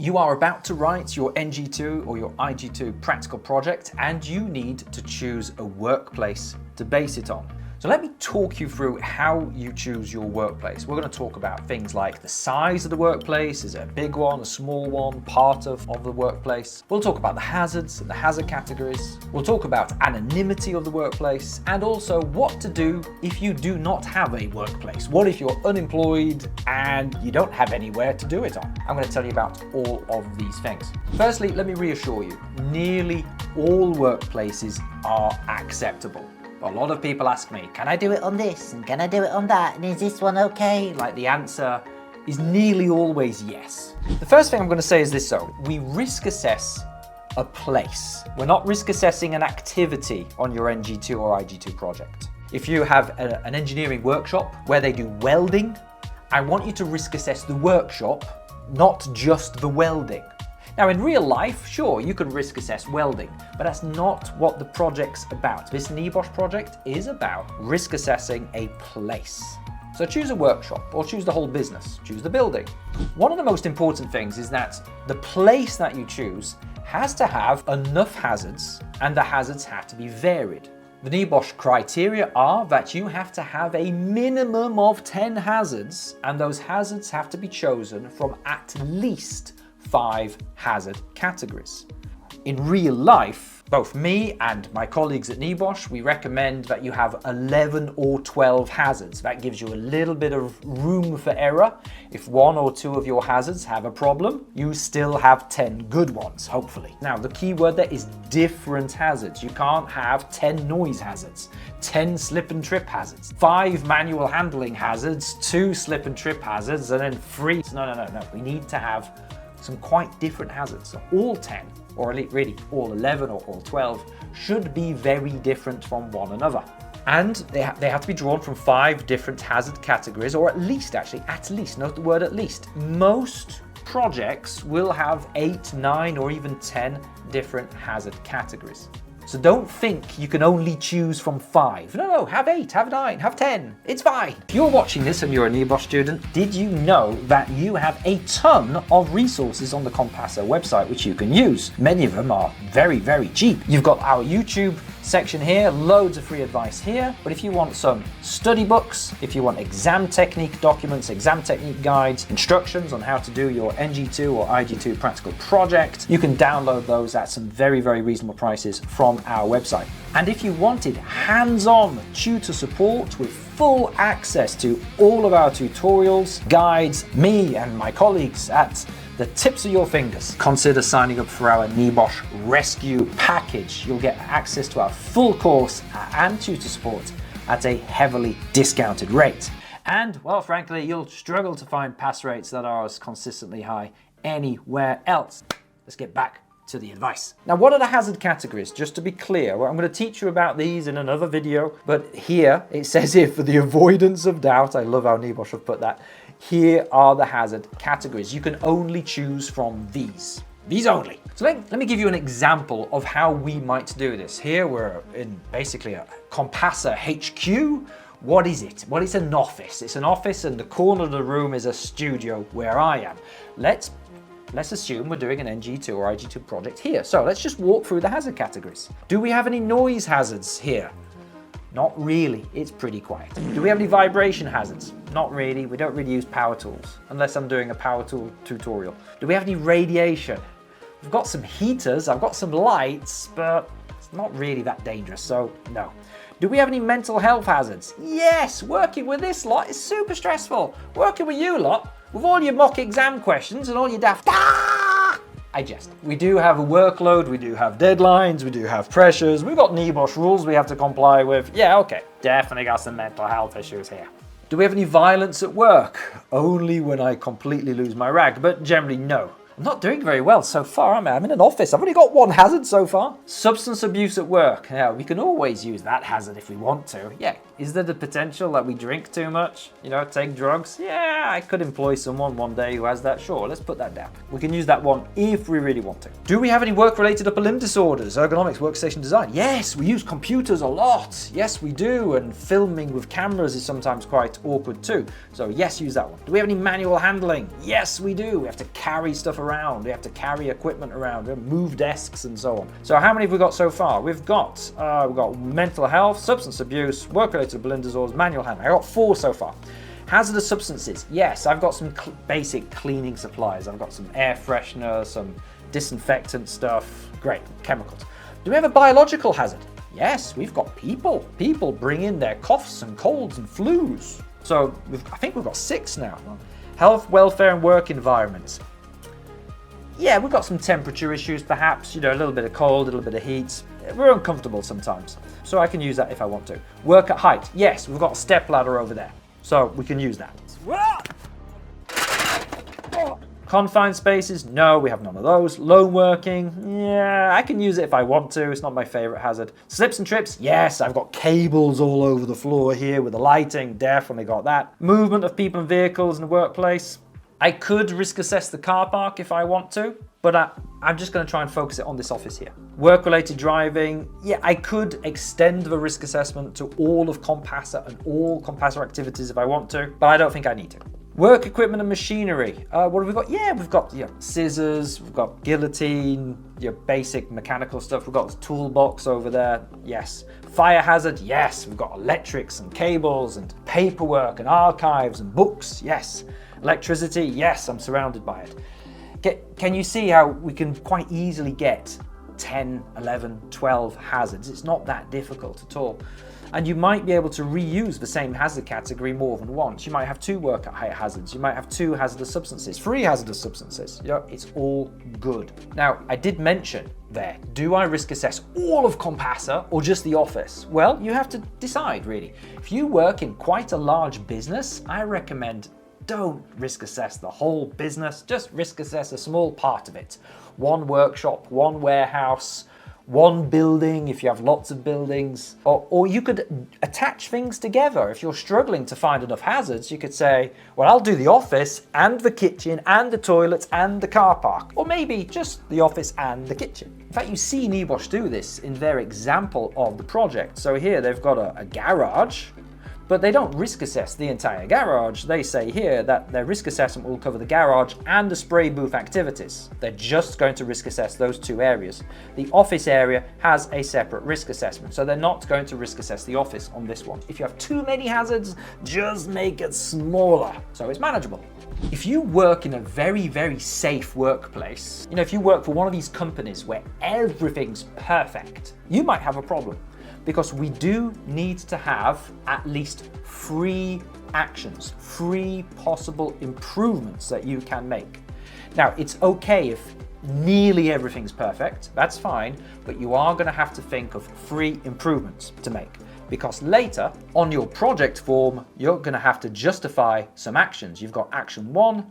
You are about to write your NG2 or your IG2 practical project, and you need to choose a workplace to base it on. So let me talk you through how you choose your workplace. We're going to talk about things like the size of the workplace. Is it a big one, a small one, part of the workplace? We'll talk about the hazards and the hazard categories. We'll talk about anonymity of the workplace, and also what to do if you do not have a workplace. What if you're unemployed and you don't have anywhere to do it on? I'm going to tell you about all of these things. Firstly, let me reassure you, nearly all workplaces are acceptable. A lot of people ask me, can I do it on this? And can I do it on that? And is this one okay? Like, the answer is nearly always yes. The first thing I'm going to say is this though. We risk assess a place. We're not risk assessing an activity on your NG2 or IG2 project. If you have an engineering workshop where they do welding, I want you to risk assess the workshop, not just the welding. Now in real life, sure, you can risk assess welding, but that's not what the project's about. This NEBOSH project is about risk assessing a place. So choose a workshop or choose the whole business, choose the building. One of the most important things is that the place that you choose has to have enough hazards, and the hazards have to be varied. The NEBOSH criteria are that you have to have a minimum of 10 hazards, and those hazards have to be chosen from at least 5 hazard categories. In real life, both me and my colleagues at NEBOSH, we recommend that you have 11 or 12 hazards. That gives you a little bit of room for error. If 1 or 2 of your hazards have a problem, you still have 10 good ones, hopefully. Now, the key word there is different hazards. You can't have 10 noise hazards, 10 slip and trip hazards, 5 manual handling hazards, 2 slip and trip hazards, and then 3. No. We need to have some quite different hazards. So all 10, or really all 11 or all 12, should be very different from one another. And they have to be drawn from 5 different hazard categories, or at least, note the word at least. Most projects will have 8, 9, or even 10 different hazard categories. So don't think you can only choose from 5. No, have 8, have 9, have 10. It's fine. If you're watching this and you're a NEBOSH student, did you know that you have a ton of resources on the Compassa website which you can use? Many of them are very, very cheap. You've got our YouTube section here, loads of free advice here. But if you want some study books, if you want exam technique documents, exam technique guides, instructions on how to do your NG2 or IG2 practical project, you can download those at some very, very reasonable prices from our website. And if you wanted hands-on tutor support with full access to all of our tutorials, guides, me and my colleagues at the tips of your fingers, consider signing up for our NEBOSH Rescue package. You'll get access to our full course and tutor support at a heavily discounted rate. And, well, frankly, you'll struggle to find pass rates that are as consistently high anywhere else. Let's get back to the advice. Now, what are the hazard categories? Just to be clear, well, I'm going to teach you about these in another video, but here it says here, for the avoidance of doubt, I love how NEBOSH have put that, here are the hazard categories. You can only choose from these only. So let me give you an example of how we might do this. Here we're in basically a Compassa HQ. What is it? Well, it's an office. It's an office, and the corner of the room is a studio where I am. Let's assume we're doing an NG2 or IG2 project here. So let's just walk through the hazard categories. Do we have any noise hazards here? Not really, it's pretty quiet. Do we have any vibration hazards? Not really, we don't really use power tools, unless I'm doing a power tool tutorial. Do we have any radiation? We've got some heaters, I've got some lights, but it's not really that dangerous, so no. Do we have any mental health hazards? Yes, working with this lot is super stressful. Working with you lot, with all your mock exam questions and all your daft I jest. We do have a workload, we do have deadlines, we do have pressures, we've got NEBOSH rules we have to comply with. Yeah, okay, definitely got some mental health issues here. Do we have any violence at work? Only when I completely lose my rag, but generally no. I'm not doing very well so far, I'm in an office. I've only got 1 hazard so far. Substance abuse at work. Now, we can always use that hazard if we want to. Yeah, is there the potential that we drink too much? You know, take drugs? Yeah, I could employ someone one day who has that. Sure, let's put that down. We can use that one if we really want to. Do we have any work-related upper limb disorders? Ergonomics, workstation design? Yes, we use computers a lot. Yes, we do. And filming with cameras is sometimes quite awkward too. So yes, use that one. Do we have any manual handling? Yes, we do. We have to carry stuff around around. We have to carry equipment around, move desks and so on. So how many have we got so far? We've got mental health, substance abuse, work-related blood disorders, manual handling. I got 4 so far. Hazardous substances. Yes, I've got some basic cleaning supplies. I've got some air freshener, some disinfectant stuff. Great, chemicals. Do we have a biological hazard? Yes, we've got people. People bring in their coughs and colds and flus. So I think we've got 6 now. Health, welfare and work environments. Yeah, we've got some temperature issues perhaps, a little bit of cold, a little bit of heat. We're uncomfortable sometimes, so I can use that if I want to. Work at height. Yes, we've got a step ladder over there, so we can use that. Confined spaces, no, we have none of those. Lone working, yeah, I can use it if I want to. It's not my favorite hazard. Slips and trips, yes, I've got cables all over the floor here with the lighting, definitely got that. Movement of people and vehicles in the workplace. I could risk assess the car park if I want to, but I'm just going to try and focus it on this office here. Work-related driving, yeah, I could extend the risk assessment to all of Compassa and all Compassa activities if I want to, but I don't think I need to. Work equipment and machinery. What have we got? Yeah, we've got scissors, we've got guillotine, your basic mechanical stuff. We've got the toolbox over there. Yes. Fire hazard. Yes. We've got electrics and cables and paperwork and archives and books. Yes. Electricity. Yes, I'm surrounded by it. Can you see how we can quite easily get 10, 11, 12 hazards? It's not that difficult at all. And you might be able to reuse the same hazard category more than once. You might have 2 work at height hazards. You might have 2 hazardous substances, 3 hazardous substances. It's all good. Now, I did mention there, do I risk assess all of Compassa or just the office? Well, you have to decide really. If you work in quite a large business, I recommend don't risk assess the whole business, just risk assess a small part of it. 1 workshop, 1 warehouse, 1 building if you have lots of buildings, or you could attach things together. If you're struggling to find enough hazards, you could say, well, I'll do the office and the kitchen and the toilets and the car park, or maybe just the office and the kitchen. In fact, you see NEBOSH do this in their example of the project. So here they've got a garage, but they don't risk assess the entire garage. They say here that their risk assessment will cover the garage and the spray booth activities. They're just going to risk assess those 2 areas. The office area has a separate risk assessment, so they're not going to risk assess the office on this one. If you have too many hazards, just make it smaller so it's manageable. If you work in a very, very safe workplace, if you work for one of these companies where everything's perfect, you might have a problem. Because we do need to have at least 3 actions, 3 possible improvements that you can make. Now, it's okay if nearly everything's perfect, that's fine, but you are going to have to think of 3 improvements to make. Because later, on your project form, you're going to have to justify some actions. You've got action 1,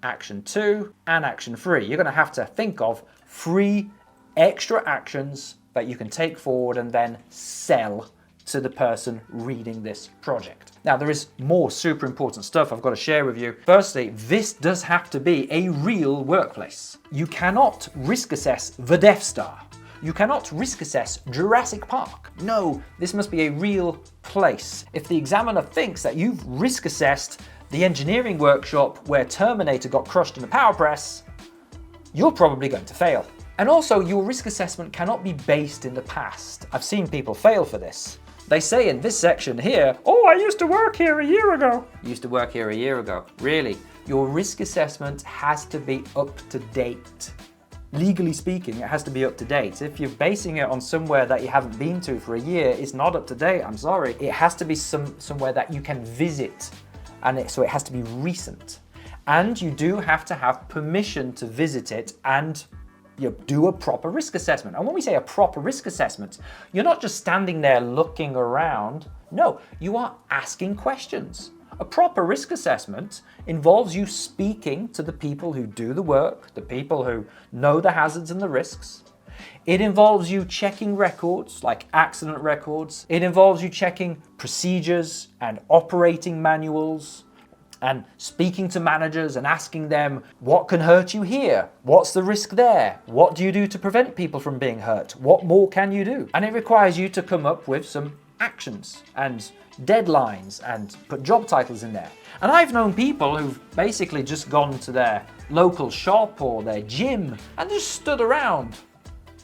action 2, and action 3. You're going to have to think of 3 extra actions that you can take forward and then sell to the person reading this project. Now, there is more super important stuff I've got to share with you. Firstly, this does have to be a real workplace. You cannot risk assess the Death Star. You cannot risk assess Jurassic Park. No, this must be a real place. If the examiner thinks that you've risk assessed the engineering workshop where Terminator got crushed in a power press, you're probably going to fail. And also, your risk assessment cannot be based in the past. I've seen people fail for this. They say in this section here, oh, I used to work here a year ago. You used to work here a year ago. Really? Your risk assessment has to be up to date. Legally speaking, it has to be up to date. If you're basing it on somewhere that you haven't been to for a year, it's not up to date, I'm sorry. It has to be somewhere that you can visit, so it has to be recent. And you do have to have permission to visit it and do a proper risk assessment. And when we say a proper risk assessment, you're not just standing there looking around. No, you are asking questions. A proper risk assessment involves you speaking to the people who do the work, the people who know the hazards and the risks. It involves you checking records, like accident records. It involves you checking procedures and operating manuals, and speaking to managers and asking them, what can hurt you here? What's the risk there? What do you do to prevent people from being hurt? What more can you do? And it requires you to come up with some actions and deadlines and put job titles in there. And I've known people who've basically just gone to their local shop or their gym and just stood around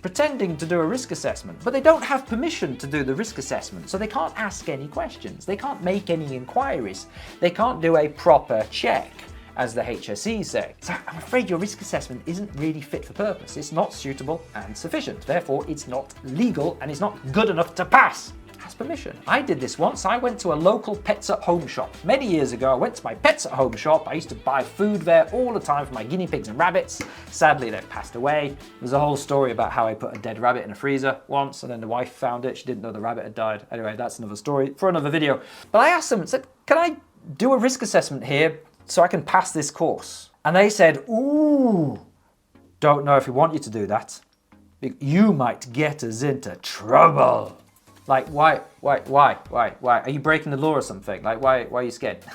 pretending to do a risk assessment, but they don't have permission to do the risk assessment, so they can't ask any questions, they can't make any inquiries, they can't do a proper check, as the HSE say. So I'm afraid your risk assessment isn't really fit for purpose. It's not suitable and sufficient. Therefore, it's not legal and it's not good enough to pass. Has permission. I did this once. I went to a local pets at home shop. Many years ago, I went to my pets at home shop. I used to buy food there all the time for my guinea pigs and rabbits. Sadly, they've passed away. There's a whole story about how I put a dead rabbit in a freezer once, and then the wife found it. She didn't know the rabbit had died. Anyway, that's another story for another video. But I asked them, said, can I do a risk assessment here so I can pass this course? And they said, ooh, don't know if we want you to do that. You might get us into trouble. Like, why? Are you breaking the law or something? Like, why are you scared?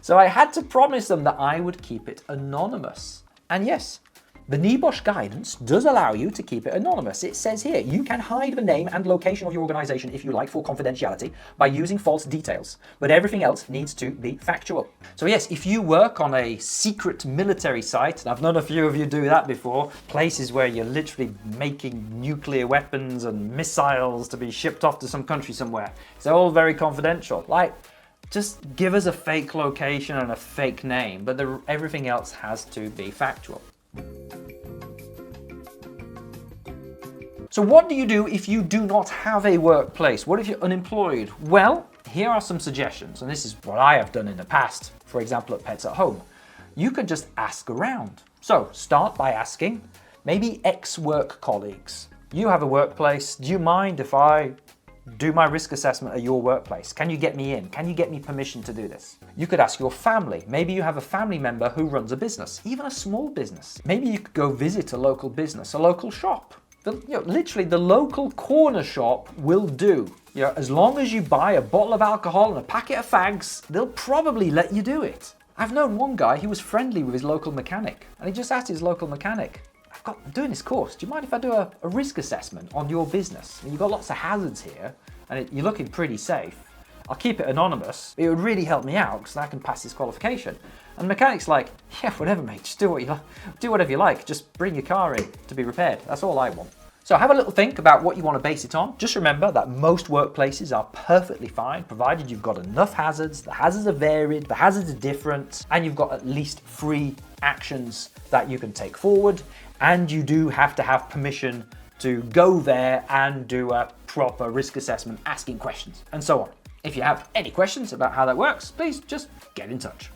So I had to promise them that I would keep it anonymous. And yes, the NEBOSH guidance does allow you to keep it anonymous. It says here, you can hide the name and location of your organization if you like for confidentiality by using false details, but everything else needs to be factual. So yes, if you work on a secret military site, and I've known a few of you do that before, places where you're literally making nuclear weapons and missiles to be shipped off to some country somewhere, it's all very confidential. Like, just give us a fake location and a fake name, but everything else has to be factual. So what do you do if you do not have a workplace? What if you're unemployed? Well, here are some suggestions, and this is what I have done in the past. For example, at Pets at Home, you could just ask around. So start by asking maybe ex-work colleagues. You have a workplace. Do you mind if I do my risk assessment at your workplace? Can you get me in? Can you get me permission to do this? You could ask your family. Maybe you have a family member who runs a business, even a small business. Maybe you could go visit a local business, a local shop. Literally the local corner shop will do. As long as you buy a bottle of alcohol and a packet of fags, they'll probably let you do it. I've known one guy who was friendly with his local mechanic, and he just asked his local mechanic, I'm doing this course, do you mind if I do a risk assessment on your business? You've got lots of hazards here, and you're looking pretty safe. I'll keep it anonymous. It would really help me out because I can pass this qualification. And the mechanic's like, yeah, whatever, mate, just do whatever you like. Just bring your car in to be repaired. That's all I want. So have a little think about what you want to base it on. Just remember that most workplaces are perfectly fine, provided you've got enough hazards, the hazards are varied, the hazards are different, and you've got at least 3 actions that you can take forward, and you do have to have permission to go there and do a proper risk assessment, asking questions, and so on. If you have any questions about how that works, please just get in touch.